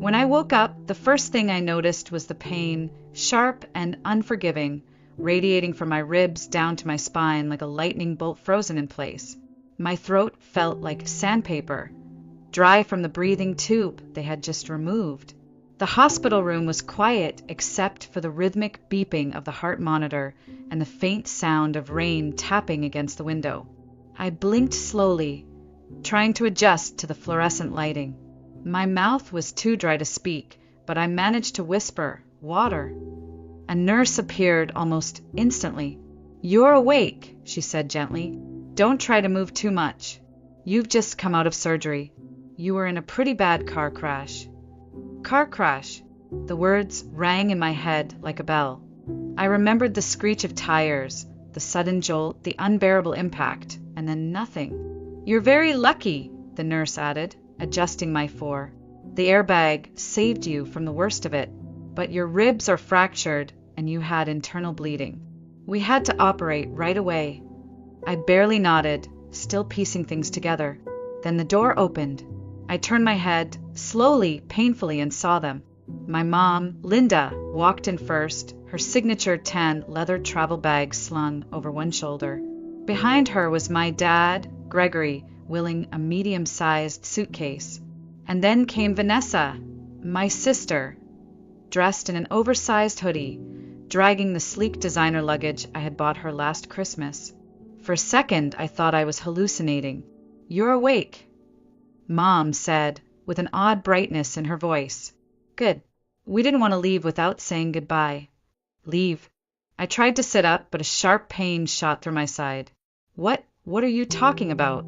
When I woke up, the first thing I noticed was the pain, sharp and unforgiving, radiating from my ribs down to my spine like a lightning bolt frozen in place. My throat felt like sandpaper, dry from the breathing tube they had just removed. The hospital room was quiet except for the rhythmic beeping of the heart monitor and the faint sound of rain tapping against the window. I blinked slowly, trying to adjust to the fluorescent lighting. My mouth was too dry to speak, but I managed to whisper, "Water." A nurse appeared almost instantly. "You're awake," she said gently. "Don't try to move too much. You've just come out of surgery. You were in a pretty bad car crash." Car crash. The words rang in my head like a bell. I remembered the screech of tires, the sudden jolt, the unbearable impact, and then nothing. "You're very lucky," the nurse added, adjusting my fore. "The airbag saved you from the worst of it, but your ribs are fractured and you had internal bleeding. We had to operate right away." I barely nodded, still piecing things together. Then the door opened. I turned my head, slowly, painfully, and saw them. My mom, Linda, walked in first, her signature tan leather travel bag slung over one shoulder. Behind her was my dad, Gregory, wheeling a medium-sized suitcase. And then came Vanessa, my sister, dressed in an oversized hoodie, dragging the sleek designer luggage I had bought her last Christmas. For a second, I thought I was hallucinating. "You're awake," Mom said, with an odd brightness in her voice. "Good. We didn't want to leave without saying goodbye." "Leave?" I tried to sit up, but a sharp pain shot through my side. What are you talking about?"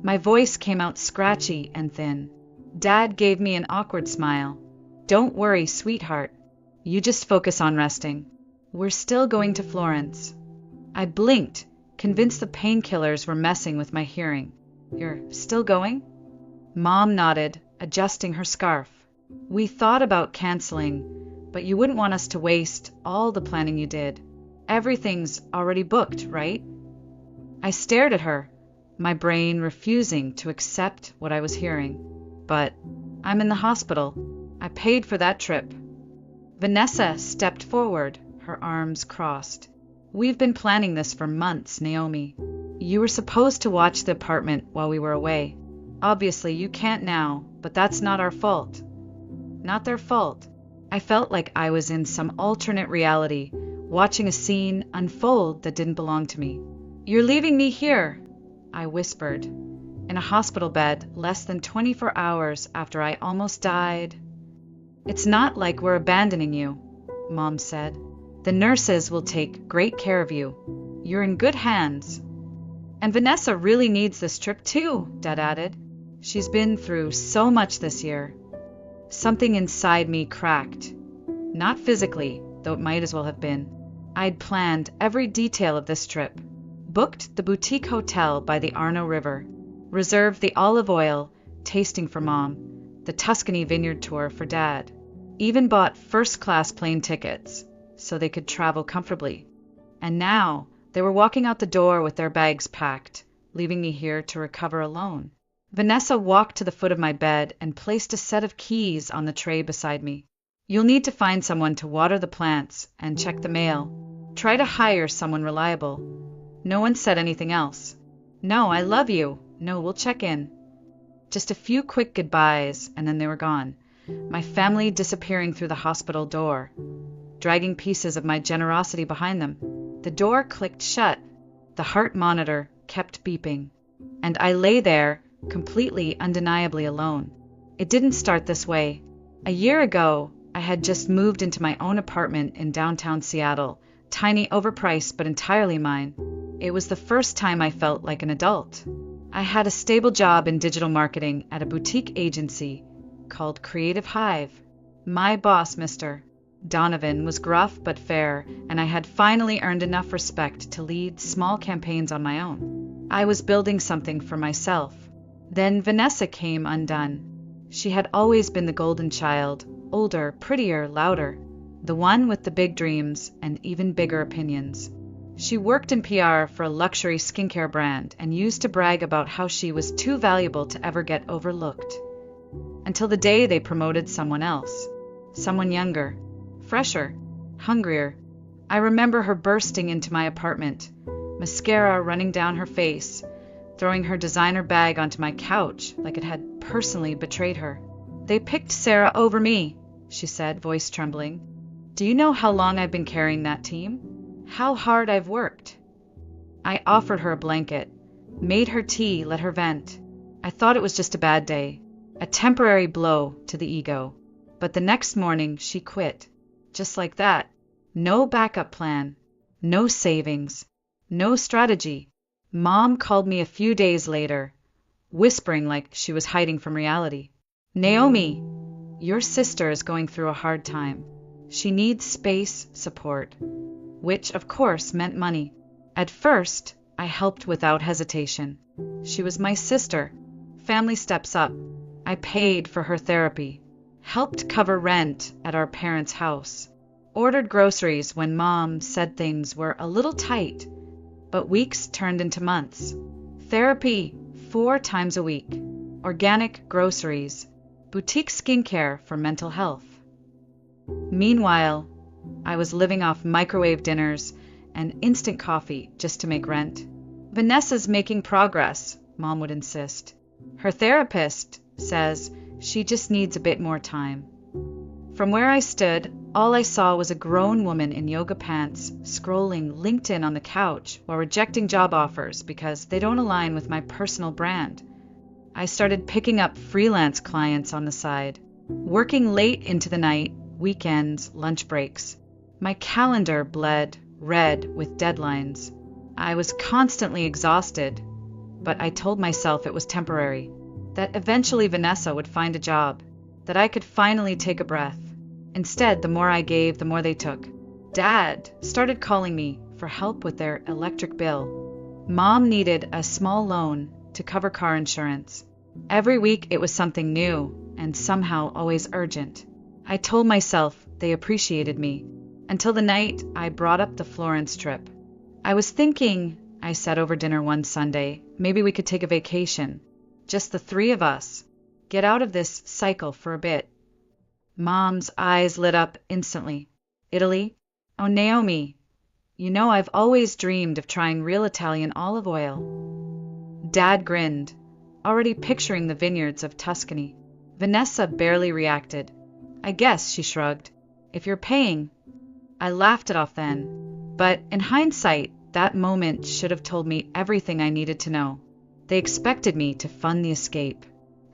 My voice came out scratchy and thin. Dad gave me an awkward smile. "Don't worry, sweetheart. You just focus on resting. We're still going to Florence." I blinked, convinced the painkillers were messing with my hearing. "You're still going?" Mom nodded, adjusting her scarf. "We thought about canceling, but you wouldn't want us to waste all the planning you did. Everything's already booked, right?" I stared at her, my brain refusing to accept what I was hearing. "But I'm in the hospital. I paid for that trip." Vanessa stepped forward, her arms crossed. "We've been planning this for months, Naomi. You were supposed to watch the apartment while we were away. Obviously, you can't now, but that's not our fault." Not their fault. I felt like I was in some alternate reality, watching a scene unfold that didn't belong to me. "You're leaving me here," I whispered, "in a hospital bed less than 24 hours after I almost died." "It's not like we're abandoning you," Mom said. "The nurses will take great care of you. You're in good hands." "And Vanessa really needs this trip too," Dad added. "She's been through so much this year." Something inside me cracked. Not physically, though it might as well have been. I'd planned every detail of this trip. Booked the boutique hotel by the Arno River. Reserved the olive oil tasting for Mom. The Tuscany vineyard tour for Dad. Even bought first-class plane tickets so they could travel comfortably. And now they were walking out the door with their bags packed, leaving me here to recover alone. Vanessa walked to the foot of my bed and placed a set of keys on the tray beside me. "You'll need to find someone to water the plants and check the mail. Try to hire someone reliable." No one said anything else. "No, I love you. No, we'll check in." Just a few quick goodbyes, and then they were gone. My family disappearing through the hospital door, dragging pieces of my generosity behind them. The door clicked shut. The heart monitor kept beeping. And I lay there, completely, undeniably alone. It didn't start this way. A year ago, I had just moved into my own apartment in downtown Seattle, tiny, overpriced, but entirely mine. It was the first time I felt like an adult. I had a stable job in digital marketing at a boutique agency called Creative Hive. My boss, Mr. Donovan, was gruff but fair, and I had finally earned enough respect to lead small campaigns on my own. I was building something for myself. Then Vanessa came undone. She had always been the golden child, older, prettier, louder, the one with the big dreams and even bigger opinions. She worked in PR for a luxury skincare brand and used to brag about how she was too valuable to ever get overlooked. until the day they promoted someone else. Someone younger, fresher, hungrier. I remember her bursting into my apartment, mascara running down her face, throwing her designer bag onto my couch like it had personally betrayed her. "They picked Sarah over me," she said, voice trembling. "Do you know how long I've been carrying that team? How hard I've worked?" I offered her a blanket, made her tea, let her vent. I thought it was just a bad day, a temporary blow to the ego. But the next morning she quit, just like that. No backup plan, no savings, no strategy. Mom called me a few days later, whispering like she was hiding from reality. "Naomi, your sister is going through a hard time. She needs space, support," which of course meant money. At first, I helped without hesitation. She was my sister. Family steps up. I paid for her therapy, helped cover rent at our parents' house, ordered groceries when Mom said things were a little tight, but weeks turned into months. Therapy 4 times a week, organic groceries, boutique skincare for mental health. Meanwhile, I was living off microwave dinners and instant coffee just to make rent. "Vanessa's making progress," Mom would insist. "Her therapist says she just needs a bit more time." From where I stood, all I saw was a grown woman in yoga pants scrolling LinkedIn on the couch while rejecting job offers because they don't align with my personal brand. I started picking up freelance clients on the side, working late into the night, weekends, lunch breaks. My calendar bled red with deadlines. I was constantly exhausted, but I told myself it was temporary, that eventually Vanessa would find a job, that I could finally take a breath. Instead, the more I gave, the more they took. Dad started calling me for help with their electric bill. Mom needed a small loan to cover car insurance. Every week it was something new and somehow always urgent. I told myself they appreciated me, until the night I brought up the Florence trip. "I was thinking," I said over dinner one Sunday, "maybe we could take a vacation. Just the 3 of us. Get out of this cycle for a bit." Mom's eyes lit up instantly. "Italy? Oh, Naomi, you know I've always dreamed of trying real Italian olive oil." Dad grinned, already picturing the vineyards of Tuscany. Vanessa barely reacted. "I guess," she shrugged, "if you're paying." I laughed it off then, but in hindsight, that moment should have told me everything I needed to know. They expected me to fund the escape,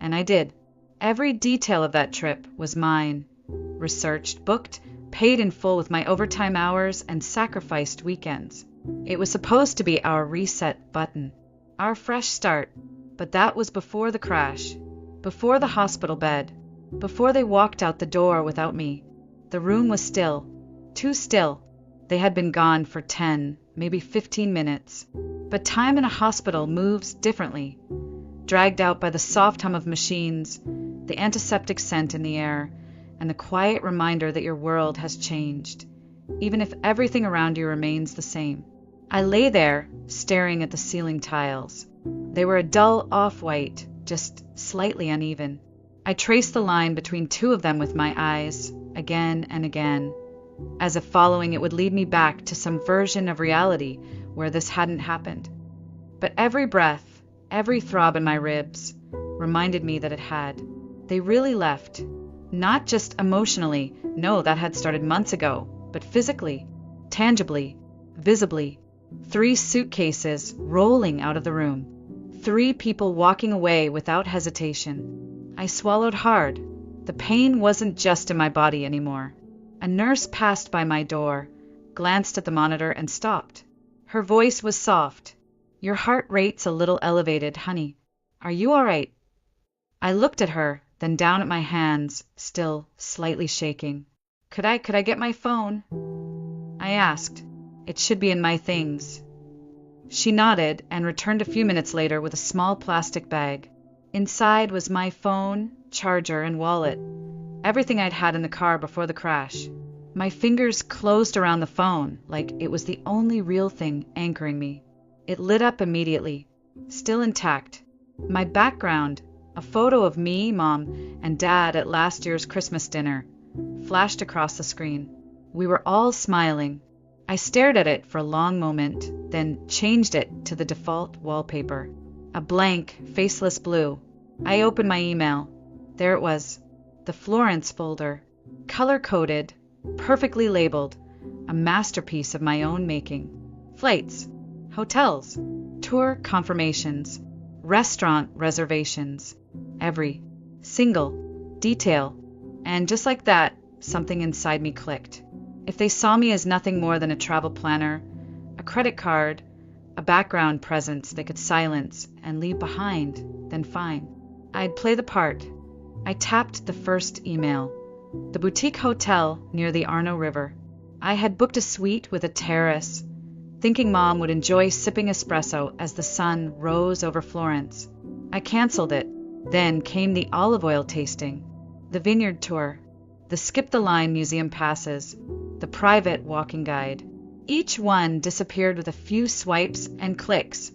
and I did. Every detail of that trip was mine. Researched, booked, paid in full with my overtime hours and sacrificed weekends. It was supposed to be our reset button, our fresh start, but that was before the crash, before the hospital bed, before they walked out the door without me. The room was still. Too still. They had been gone for 10, maybe 15 minutes. But time in a hospital moves differently. Dragged out by the soft hum of machines, the antiseptic scent in the air, and the quiet reminder that your world has changed, even if everything around you remains the same. I lay there, staring at the ceiling tiles. They were a dull off-white, just slightly uneven. I traced the line between 2 of them with my eyes, again and again, as if following it would lead me back to some version of reality where this hadn't happened. But every breath, every throb in my ribs, reminded me that it had. They really left. Not just emotionally, no, that had started months ago, but physically, tangibly, visibly. 3 suitcases rolling out of the room. 3 people walking away without hesitation. I swallowed hard. The pain wasn't just in my body anymore. A nurse passed by my door, glanced at the monitor, and stopped. Her voice was soft. "Your heart rate's a little elevated, honey. Are you all right?" I looked at her, then down at my hands, still slightly shaking. Could I get my phone?" I asked. "It should be in my things." She nodded and returned a few minutes later with a small plastic bag. Inside was my phone, charger, and wallet. Everything I'd had in the car before the crash. My fingers closed around the phone like it was the only real thing anchoring me. It lit up immediately, still intact. My background, A photo of me, Mom, and Dad at last year's Christmas dinner flashed across the screen. We were all smiling. I stared at it for a long moment, then changed it to the default wallpaper. A blank, faceless blue. I opened my email. There it was. The Florence folder. Color-coded, perfectly labeled. A masterpiece of my own making. Flights. Hotels. Tour confirmations. Restaurant reservations. Every single detail. And just like that, something inside me clicked. If they saw me as nothing more than a travel planner, a credit card, a background presence they could silence and leave behind, then fine. I'd play the part. I tapped the first email. The boutique hotel near the Arno River. I had booked a suite with a terrace, thinking Mom would enjoy sipping espresso as the sun rose over Florence. I canceled it. Then came the olive oil tasting, the vineyard tour, the skip-the-line museum passes, the private walking guide. Each one disappeared with a few swipes and clicks,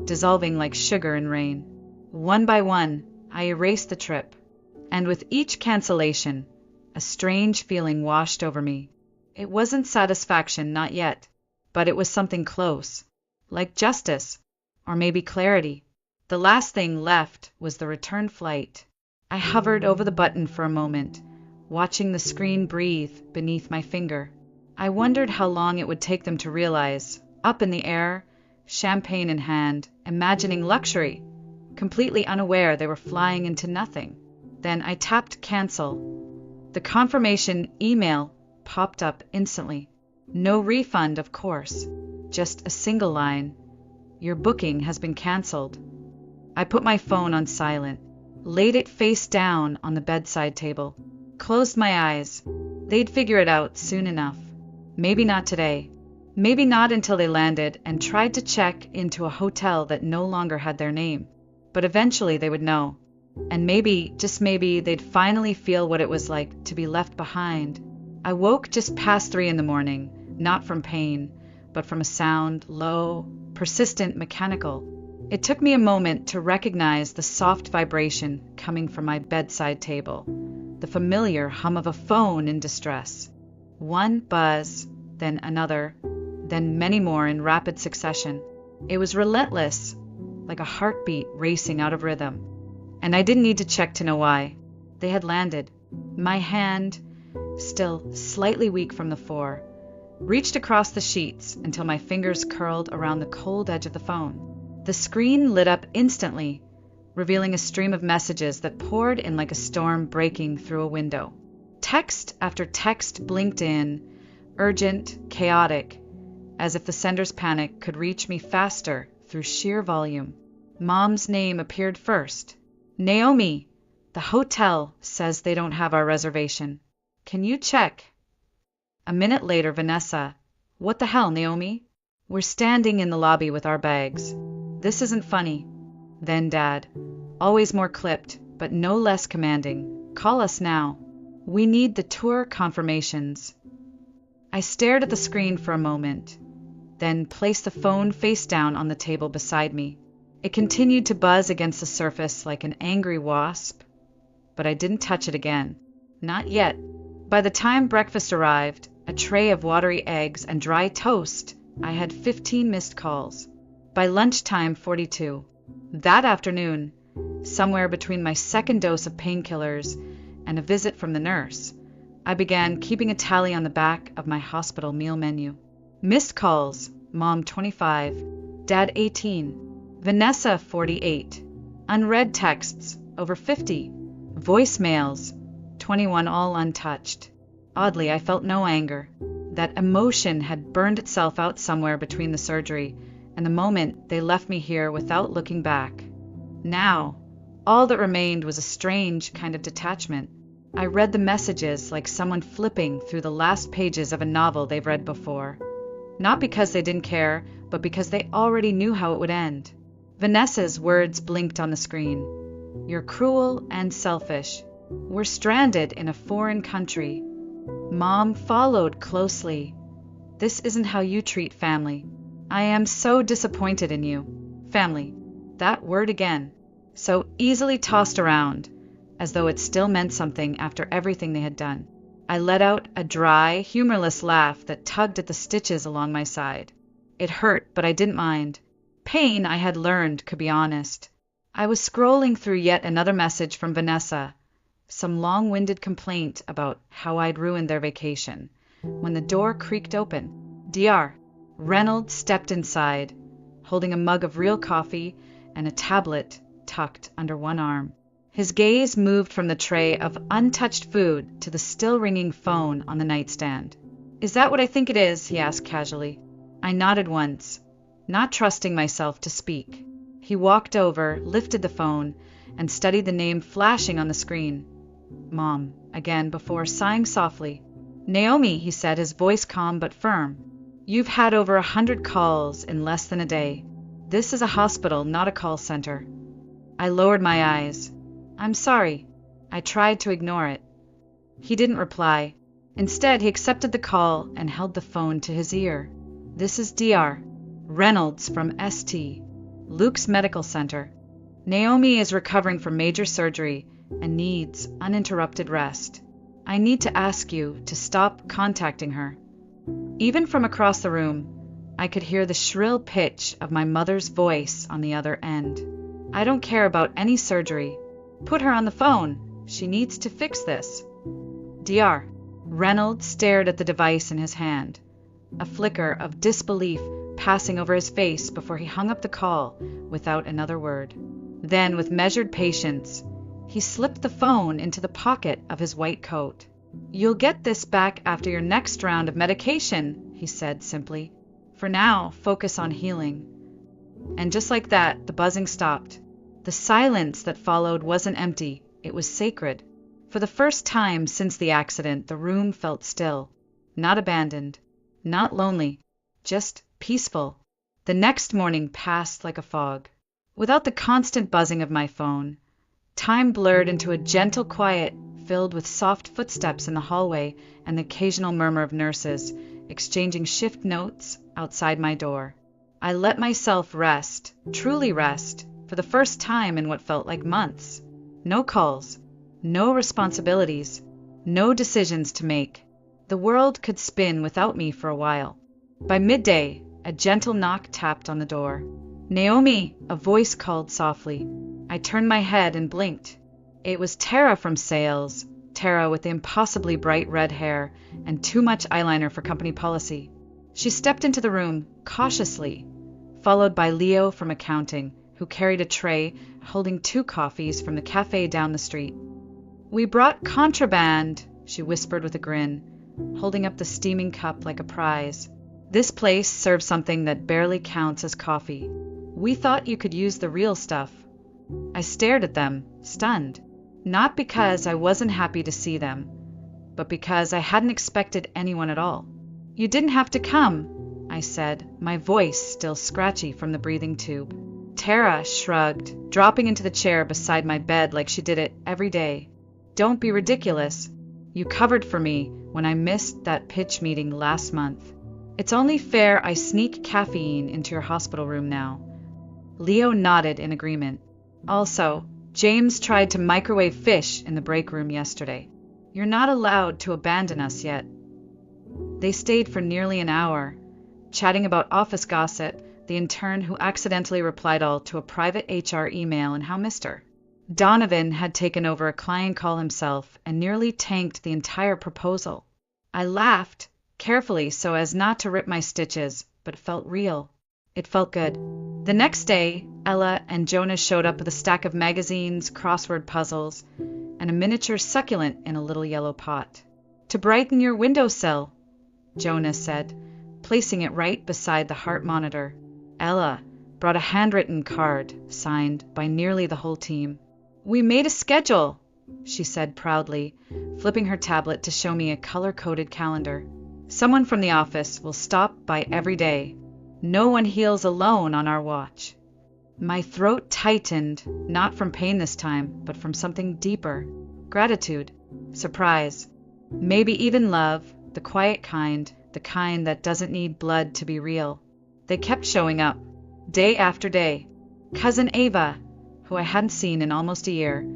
dissolving like sugar in rain. One by one, I erased the trip, and with each cancellation, a strange feeling washed over me. It wasn't satisfaction, not yet, but it was something close, like justice, or maybe clarity. The last thing left was the return flight. I hovered over the button for a moment, watching the screen breathe beneath my finger. I wondered how long it would take them to realize, up in the air, champagne in hand, imagining luxury, completely unaware they were flying into nothing. Then I tapped cancel. The confirmation email popped up instantly. No refund, of course, just a single line. Your booking has been canceled. I put my phone on silent, laid it face down on the bedside table, closed my eyes. They'd figure it out soon enough. Maybe not today. Maybe not until they landed and tried to check into a hotel that no longer had their name. But eventually they would know. And maybe, just maybe, they'd finally feel what it was like to be left behind. I woke just past 3 a.m, not from pain, but from a sound, low, persistent, mechanical. It took me a moment to recognize the soft vibration coming from my bedside table, the familiar hum of a phone in distress. One buzz, then another, then many more in rapid succession. It was relentless, like a heartbeat racing out of rhythm. And I didn't need to check to know why. They had landed. My hand, still slightly weak from the 4, reached across the sheets until my fingers curled around the cold edge of the phone. The screen lit up instantly, revealing a stream of messages that poured in like a storm breaking through a window. Text after text blinked in, urgent, chaotic, as if the sender's panic could reach me faster through sheer volume. Mom's name appeared first. Naomi, the hotel says they don't have our reservation. Can you check? A minute later, Vanessa. What the hell, Naomi? We're standing in the lobby with our bags. This isn't funny. Then Dad, always more clipped, but no less commanding. Call us now. We need the tour confirmations. I stared at the screen for a moment, then placed the phone face down on the table beside me. It continued to buzz against the surface like an angry wasp, but I didn't touch it again. Not yet. By the time breakfast arrived, a tray of watery eggs and dry toast, I had 15 missed calls. By lunchtime, 42. That afternoon, somewhere between my second dose of painkillers and a visit from the nurse, I began keeping a tally on the back of my hospital meal menu. Missed calls, Mom 25, Dad 18, Vanessa 48. Unread texts, over 50. Voicemails, 21, all untouched. Oddly, I felt no anger. That emotion had burned itself out somewhere between the surgery and the moment they left me here without looking back. Now, all that remained was a strange kind of detachment. I read the messages like someone flipping through the last pages of a novel they've read before. Not because they didn't care, but because they already knew how it would end. Vanessa's words blinked on the screen. You're cruel and selfish. We're stranded in a foreign country. Mom followed closely. This isn't how you treat family. I am so disappointed in you. Family. That word again. so easily tossed around, as though it still meant something after everything they had done. I let out a dry, humorless laugh that tugged at the stitches along my side. It hurt, but I didn't mind. Pain, I had learned, could be honest. I was scrolling through yet another message from Vanessa, some long-winded complaint about how I'd ruined their vacation, when the door creaked open. Dr. Reynolds stepped inside, holding a mug of real coffee and a tablet tucked under one arm. His gaze moved from the tray of untouched food to the still-ringing phone on the nightstand. "Is that what I think it is?" he asked casually. I nodded once, not trusting myself to speak. He walked over, lifted the phone, and studied the name flashing on the screen. Mom, again, before sighing softly. "Naomi," he said, his voice calm but firm. "You've had over 100 calls in less than a day. This is a hospital, not a call center." I lowered my eyes. "I'm sorry." I tried to ignore it. He didn't reply. Instead, he accepted the call and held the phone to his ear. "This is Dr. Reynolds from St. Luke's Medical Center. Naomi is recovering from major surgery and needs uninterrupted rest. I need to ask you to stop contacting her." Even from across the room, I could hear the shrill pitch of my mother's voice on the other end. "I don't care about any surgery. Put her on the phone. She needs to fix this." Dr. Reynolds stared at the device in his hand, a flicker of disbelief passing over his face before he hung up the call without another word. Then, with measured patience, he slipped the phone into the pocket of his white coat. "You'll get this back after your next round of medication," he said simply. "For now, focus on healing." And just like that, the buzzing stopped. The silence that followed wasn't empty, it was sacred. For the first time since the accident, the room felt still. Not abandoned, not lonely, just peaceful. The next morning passed like a fog. Without the constant buzzing of my phone, time blurred into a gentle quiet filled with soft footsteps in the hallway and the occasional murmur of nurses exchanging shift notes outside my door. I let myself rest, truly rest, for the first time in what felt like months. No calls, no responsibilities, no decisions to make. The world could spin without me for a while. By midday, a gentle knock tapped on the door. "Naomi," a voice called softly. I turned my head and blinked. It was Tara from sales, Tara with the impossibly bright red hair and too much eyeliner for company policy. She stepped into the room, cautiously, followed by Leo from accounting, who carried a tray holding 2 coffees from the cafe down the street. "We brought contraband," she whispered with a grin, holding up the steaming cup like a prize. "This place serves something that barely counts as coffee. We thought you could use the real stuff." I stared at them, stunned, not because I wasn't happy to see them, but because I hadn't expected anyone at all. "You didn't have to come," I said, my voice still scratchy from the breathing tube. Tara shrugged, dropping into the chair beside my bed like she did it every day. "Don't be ridiculous. You covered for me when I missed that pitch meeting last month. It's only fair I sneak caffeine into your hospital room now." Leo nodded in agreement. "Also, James tried to microwave fish in the break room yesterday. You're not allowed to abandon us yet." They stayed for nearly an hour, chatting about office gossip, the intern who accidentally replied all to a private HR email and how missed her. Donovan had taken over a client call himself and nearly tanked the entire proposal. I laughed, carefully so as not to rip my stitches, but it felt real. It felt good. The next day, Ella and Jonas showed up with a stack of magazines, crossword puzzles, and a miniature succulent in a little yellow pot. "To brighten your windowsill," Jonas said, placing it right beside the heart monitor. Ella brought a handwritten card, signed by nearly the whole team. "We made a schedule," she said proudly, flipping her tablet to show me a color-coded calendar. "Someone from the office will stop by every day. No one heals alone on our watch." My throat tightened, not from pain this time, but from something deeper. Gratitude, surprise, maybe even love, the quiet kind, the kind that doesn't need blood to be real. They kept showing up, day after day. Cousin Ava, who I hadn't seen in almost a year,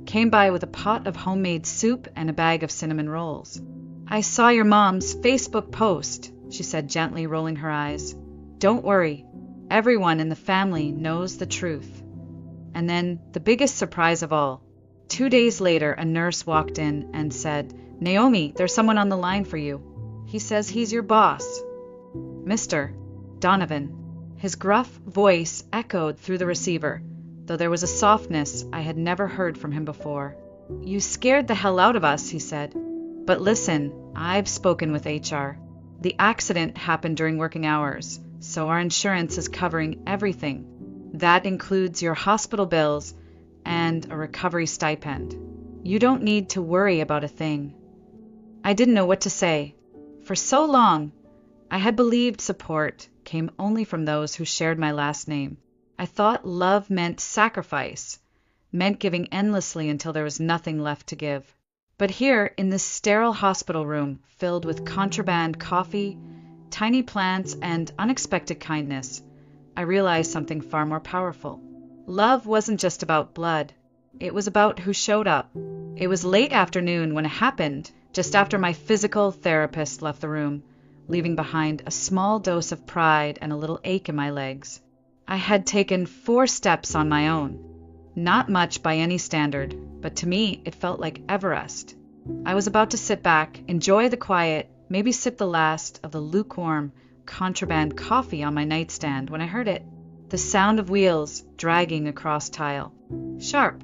came by with a pot of homemade soup and a bag of cinnamon rolls. "I saw your mom's Facebook post," she said gently, rolling her eyes. "Don't worry, everyone in the family knows the truth." And then, the biggest surprise of all, 2 days later, a nurse walked in and said, "Naomi, there's someone on the line for you. He says he's your boss." "Mr. Donovan." His gruff voice echoed through the receiver, though there was a softness I had never heard from him before. "You scared the hell out of us," he said. "But listen, I've spoken with HR. The accident happened during working hours, so our insurance is covering everything. That includes your hospital bills and a recovery stipend. You don't need to worry about a thing." I didn't know what to say. For so long, I had believed support came only from those who shared my last name. I thought love meant sacrifice, meant giving endlessly until there was nothing left to give. But here, in this sterile hospital room filled with contraband coffee, tiny plants, and unexpected kindness, I realized something far more powerful. Love wasn't just about blood. It was about who showed up. It was late afternoon when it happened, just after my physical therapist left the room, leaving behind a small dose of pride and a little ache in my legs. I had taken 4 steps on my own. Not much by any standard, but to me it felt like Everest. I was about to sit back, enjoy the quiet, maybe sip the last of the lukewarm contraband coffee on my nightstand when I heard it. The sound of wheels dragging across tile. Sharp,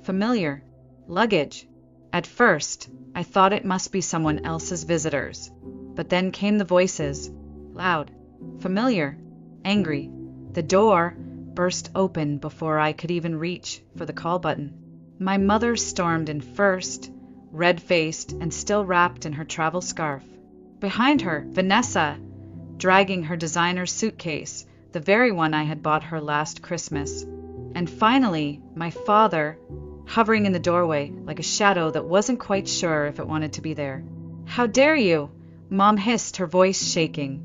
familiar, luggage. At first, I thought it must be someone else's visitors. But then came the voices, loud, familiar, angry. The door burst open before I could even reach for the call button. My mother stormed in first, red-faced and still wrapped in her travel scarf. Behind her, Vanessa, dragging her designer suitcase, the very one I had bought her last Christmas. And finally, my father, hovering in the doorway like a shadow that wasn't quite sure if it wanted to be there. "How dare you?" Mom hissed, her voice shaking,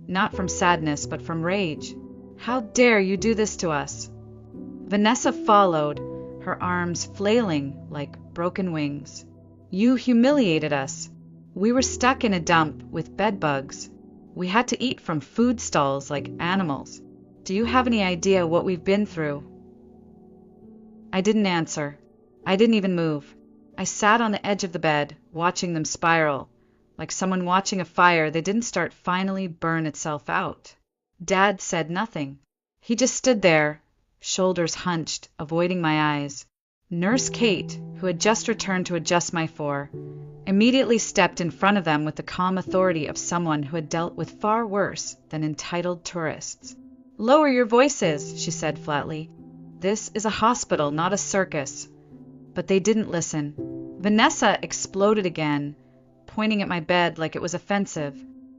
not from sadness but from rage. "How dare you do this to us?" Vanessa followed, her arms flailing like broken wings. "You humiliated us. We were stuck in a dump with bed bugs. We had to eat from food stalls like animals. Do you have any idea what we've been through?" I didn't answer. I didn't even move. I sat on the edge of the bed, watching them spiral, like someone watching a fire that didn't start finally burn itself out. Dad said nothing. He just stood there, shoulders hunched, avoiding my eyes. Nurse Kate, who had just returned to adjust my 4, immediately stepped in front of them with the calm authority of someone who had dealt with far worse than entitled tourists. "Lower your voices," she said flatly. "This is a hospital, not a circus." But they didn't listen. Vanessa exploded again, pointing at my bed like it was offensive.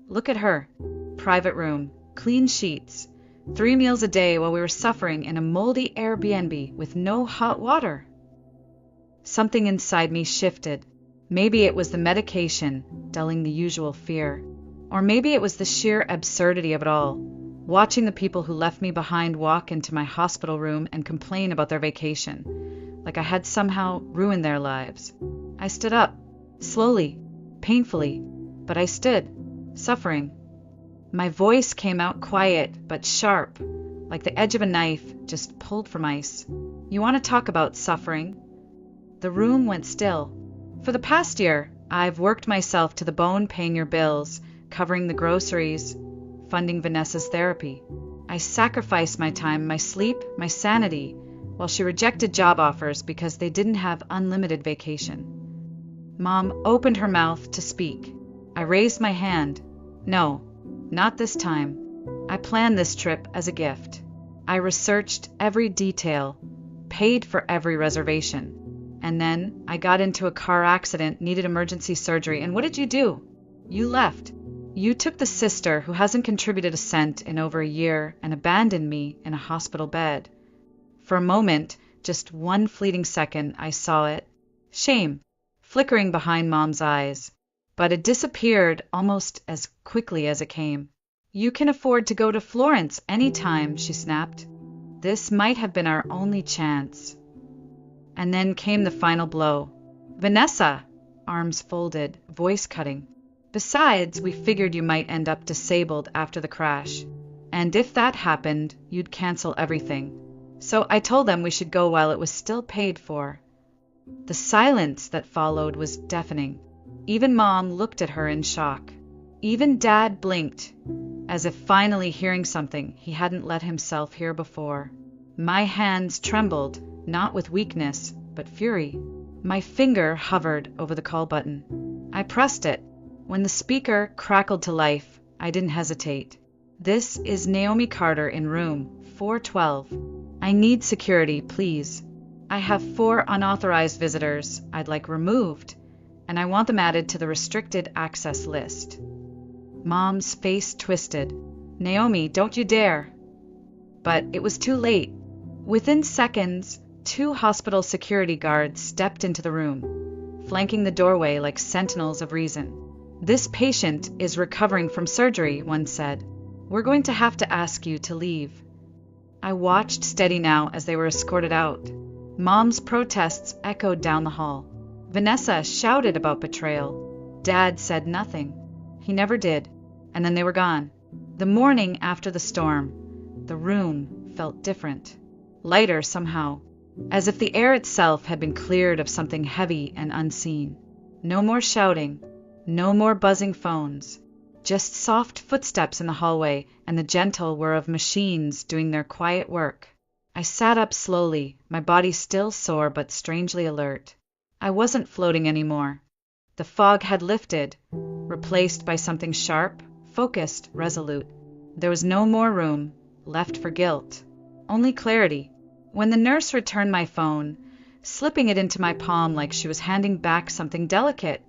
"Look at her. Private room, clean sheets, 3 meals a day while we were suffering in a moldy Airbnb with no hot water." Something inside me shifted. Maybe it was the medication, dulling the usual fear. Or maybe it was the sheer absurdity of it all. Watching the people who left me behind walk into my hospital room and complain about their vacation, like I had somehow ruined their lives. I stood up, slowly, painfully, but I stood, suffering. My voice came out quiet but sharp, like the edge of a knife just pulled from ice. "You want to talk about suffering?" The room went still. "For the past year, I've worked myself to the bone paying your bills, covering the groceries, funding Vanessa's therapy. I sacrificed my time, my sleep, my sanity, while she rejected job offers because they didn't have unlimited vacation." Mom opened her mouth to speak. I raised my hand. "No, not this time. I planned this trip as a gift. I researched every detail, paid for every reservation. And then I got into a car accident, needed emergency surgery, and what did you do? You left. You took the sister who hasn't contributed a cent in over a year and abandoned me in a hospital bed." For a moment, just one fleeting second, I saw it. Shame, flickering behind Mom's eyes. But it disappeared almost as quickly as it came. "You can afford to go to Florence any time," she snapped. This might have been our only chance. And then came the final blow. Vanessa! Arms folded, voice cutting. Besides, we figured you might end up disabled after the crash. And if that happened, you'd cancel everything. So I told them we should go while it was still paid for. The silence that followed was deafening. Even Mom looked at her in shock. Even Dad blinked, as if finally hearing something he hadn't let himself hear before. My hands trembled, not with weakness, but fury. My finger hovered over the call button. I pressed it. When the speaker crackled to life, I didn't hesitate. This is Naomi Carter in room 412. I need security, please. I have 4 unauthorized visitors I'd like removed, and I want them added to the restricted access list. Mom's face twisted. Naomi, don't you dare. But it was too late. Within seconds, 2 hospital security guards stepped into the room, flanking the doorway like sentinels of reason. This patient is recovering from surgery, one said. We're going to have to ask you to leave. I watched steady now as they were escorted out. Mom's protests echoed down the hall. Vanessa shouted about betrayal. Dad said nothing. He never did. And then they were gone. The morning after the storm, the room felt different. Lighter somehow, as if the air itself had been cleared of something heavy and unseen. No more shouting, no more buzzing phones, just soft footsteps in the hallway and the gentle whir of machines doing their quiet work. I sat up slowly, my body still sore but strangely alert. I wasn't floating anymore. The fog had lifted, replaced by something sharp, focused, resolute. There was no more room left for guilt, only clarity. When the nurse returned my phone, slipping it into my palm like she was handing back something delicate,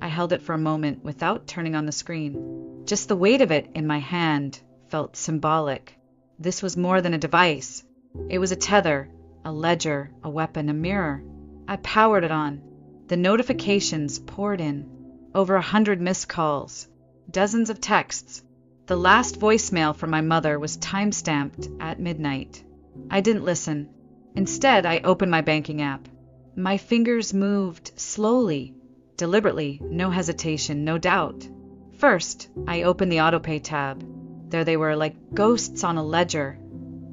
I held it for a moment without turning on the screen. Just the weight of it in my hand felt symbolic. This was more than a device. It was a tether, a ledger, a weapon, a mirror. I powered it on. The notifications poured in. Over 100 missed calls. Dozens of texts. The last voicemail from my mother was time-stamped at midnight. I didn't listen. Instead, I opened my banking app. My fingers moved slowly, deliberately, no hesitation, no doubt. First, I opened the autopay tab. There they were, like ghosts on a ledger.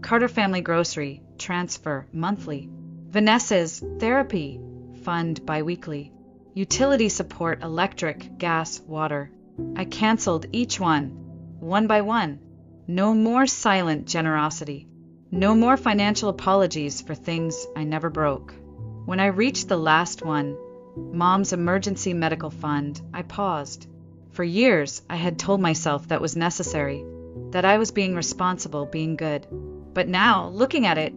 Carter Family Grocery, transfer, monthly. Vanessa's therapy, fund biweekly. Utility support, electric, gas, water. I canceled each one by one. No more silent generosity. No more financial apologies for things I never broke. When I reached the last one, Mom's emergency medical fund, I paused. For years, I had told myself that was necessary, that I was being responsible, being good. But now, looking at it,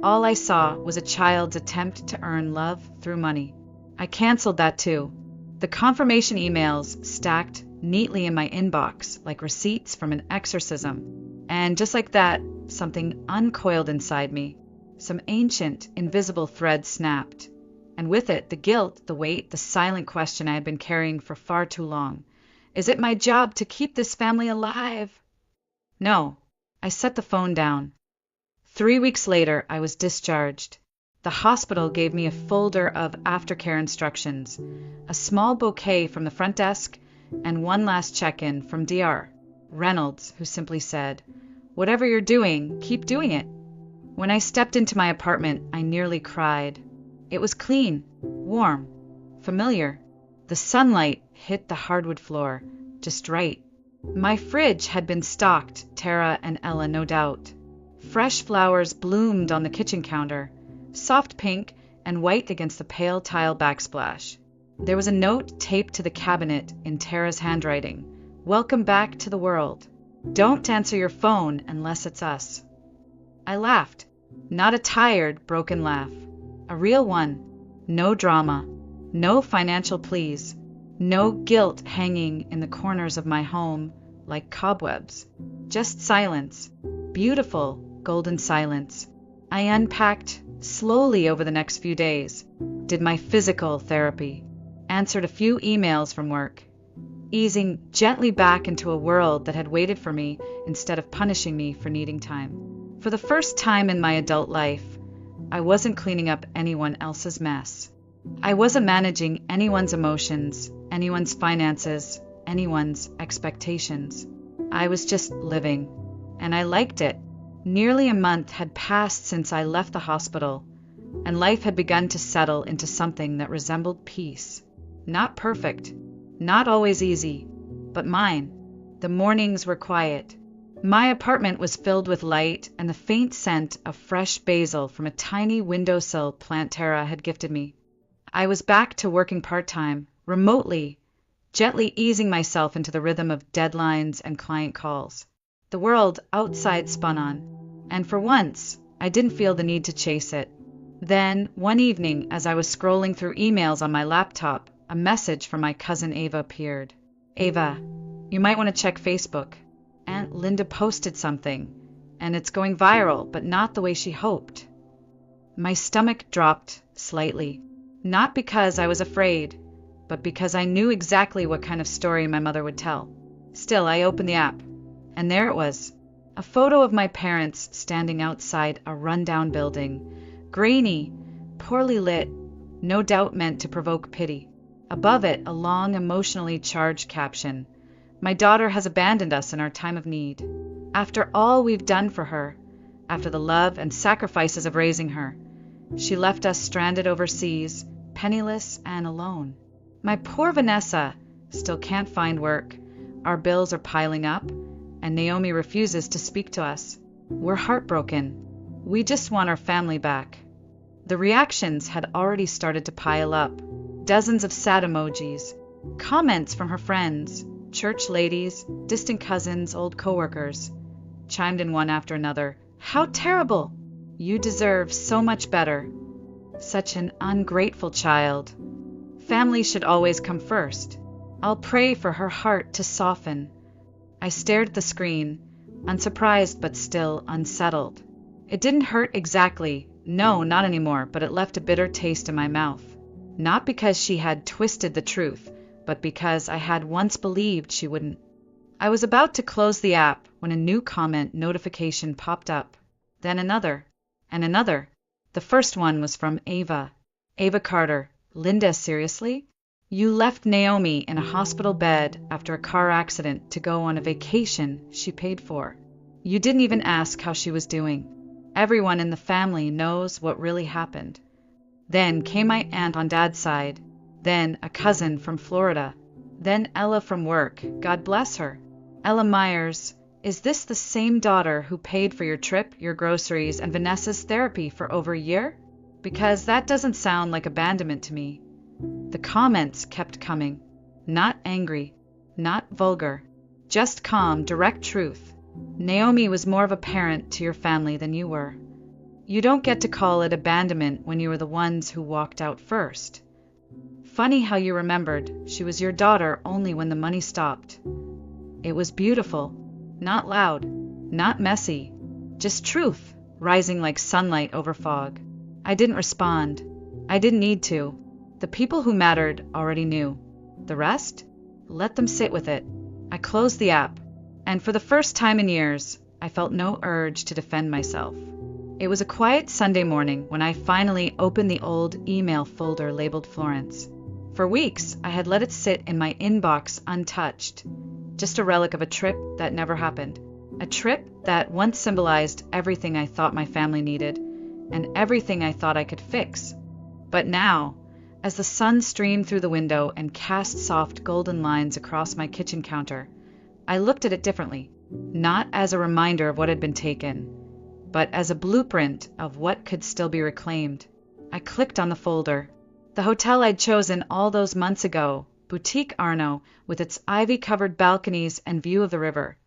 all I saw was a child's attempt to earn love through money. I canceled that too. The confirmation emails stacked neatly in my inbox like receipts from an exorcism. And just like that, something uncoiled inside me. Some ancient, invisible thread snapped. And with it, the guilt, the weight, the silent question I had been carrying for far too long. Is it my job to keep this family alive? No. I set the phone down. 3 weeks later, I was discharged. The hospital gave me a folder of aftercare instructions, a small bouquet from the front desk, and one last check-in from Dr. Reynolds, who simply said, "Whatever you're doing, keep doing it." When I stepped into my apartment, I nearly cried. It was clean, warm, familiar. The sunlight hit the hardwood floor, just right. My fridge had been stocked, Tara and Ella, no doubt. Fresh flowers bloomed on the kitchen counter, soft pink and white against the pale tile backsplash. There was a note taped to the cabinet in Tara's handwriting. "Welcome back to the world. Don't answer your phone unless it's us." I laughed. Not a tired, broken laugh. A real one. No drama. No financial pleas. No guilt hanging in the corners of my home like cobwebs. Just silence. Beautiful, golden silence. I unpacked slowly over the next few days. Did my physical therapy. Answered a few emails from work. Easing gently back into a world that had waited for me instead of punishing me for needing time. For the first time in my adult life, I wasn't cleaning up anyone else's mess. I wasn't managing anyone's emotions, anyone's finances, anyone's expectations. I was just living, and I liked it. Nearly a month had passed since I left the hospital, and life had begun to settle into something that resembled peace. Not perfect, not always easy, but mine. The mornings were quiet. My apartment was filled with light and the faint scent of fresh basil from a tiny windowsill plant Tara had gifted me. I was back to working part-time, remotely, gently easing myself into the rhythm of deadlines and client calls. The world outside spun on, and for once, I didn't feel the need to chase it. Then, one evening, as I was scrolling through emails on my laptop, a message from my cousin Ava appeared. "Ava, you might want to check Facebook. Aunt Linda posted something, and it's going viral, but not the way she hoped." My stomach dropped slightly, not because I was afraid, but because I knew exactly what kind of story my mother would tell. Still, I opened the app, and there it was, a photo of my parents standing outside a rundown building, grainy, poorly lit, no doubt meant to provoke pity. Above it, a long, emotionally charged caption, "My daughter has abandoned us in our time of need. After all we've done for her, after the love and sacrifices of raising her, she left us stranded overseas, penniless and alone. My poor Vanessa still can't find work. Our bills are piling up, and Naomi refuses to speak to us. We're heartbroken. We just want our family back." The reactions had already started to pile up. Dozens of sad emojis, comments from her friends, church ladies, distant cousins, old coworkers, chimed in one after another. "How terrible! You deserve so much better. Such an ungrateful child. Family should always come first. I'll pray for her heart to soften." I stared at the screen, unsurprised but still unsettled. It didn't hurt exactly, no, not anymore, but it left a bitter taste in my mouth. Not because she had twisted the truth, but because I had once believed she wouldn't. I was about to close the app when a new comment notification popped up. Then another, and another. The first one was from Ava. Ava Carter. "Linda, seriously? You left Naomi in a hospital bed after a car accident to go on a vacation she paid for. You didn't even ask how she was doing. Everyone in the family knows what really happened." Then came my aunt on Dad's side, then a cousin from Florida, then Ella from work, God bless her. Ella Myers, "Is this the same daughter who paid for your trip, your groceries, and Vanessa's therapy for over a year? Because that doesn't sound like abandonment to me." The comments kept coming. Not angry, not vulgar, just calm, direct truth. "Naomi was more of a parent to your family than you were. You don't get to call it abandonment when you were the ones who walked out first. Funny how you remembered she was your daughter only when the money stopped." It was beautiful, not loud, not messy, just truth, rising like sunlight over fog. I didn't respond. I didn't need to. The people who mattered already knew. The rest? Let them sit with it. I closed the app, and for the first time in years, I felt no urge to defend myself. It was a quiet Sunday morning when I finally opened the old email folder labeled Florence. For weeks, I had let it sit in my inbox untouched, just a relic of a trip that never happened. A trip that once symbolized everything I thought my family needed, and everything I thought I could fix. But now, as the sun streamed through the window and cast soft golden lines across my kitchen counter, I looked at it differently, not as a reminder of what had been taken, but as a blueprint of what could still be reclaimed. I clicked on the folder. The hotel I'd chosen all those months ago, Boutique Arno, with its ivy-covered balconies and view of the river,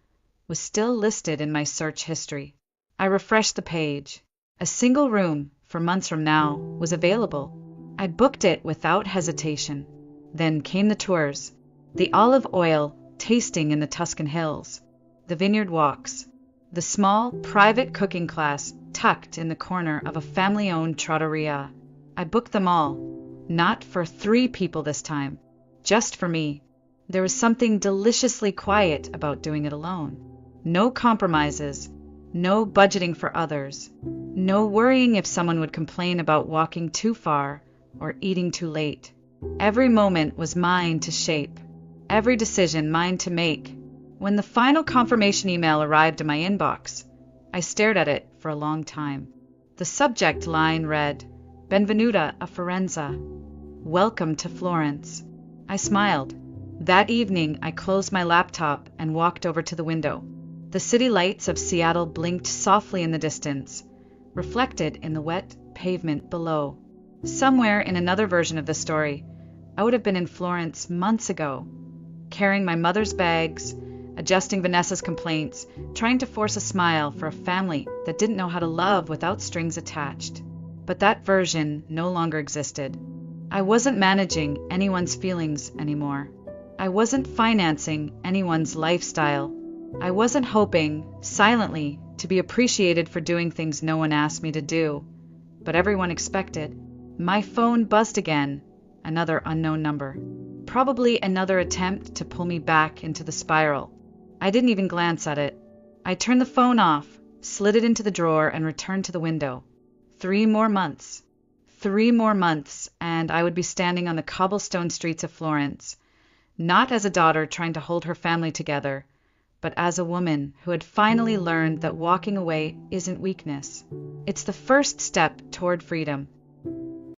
was still listed in my search history. I refreshed the page. A single room, for months from now, was available. I booked it without hesitation. Then came the tours, the olive oil tasting in the Tuscan hills, the vineyard walks, the small, private cooking class tucked in the corner of a family-owned trattoria. I booked them all, not for 3 people this time, just for me. There was something deliciously quiet about doing it alone. No compromises, No budgeting for others. No worrying if someone would complain about walking too far or eating too late. Every moment was mine to shape. Every decision mine to make. When the final confirmation email arrived in my inbox, I stared at it for a long time. The subject line read, "Benvenuta a Firenze." Welcome to Florence. I smiled. That evening, I closed my laptop and walked over to the window. The city lights of Seattle blinked softly in the distance, reflected in the wet pavement below. Somewhere in another version of the story, I would have been in Florence months ago, carrying my mother's bags, adjusting Vanessa's complaints, trying to force a smile for a family that didn't know how to love without strings attached. But that version no longer existed. I wasn't managing anyone's feelings anymore. I wasn't financing anyone's lifestyle. I wasn't hoping, silently, to be appreciated for doing things no one asked me to do, but everyone expected. My phone buzzed again, another unknown number. Probably another attempt to pull me back into the spiral. I didn't even glance at it. I turned the phone off, slid it into the drawer, and returned to the window. 3 more months. 3 more months, and I would be standing on the cobblestone streets of Florence, not as a daughter trying to hold her family together, but as a woman who had finally learned that walking away isn't weakness. It's the first step toward freedom.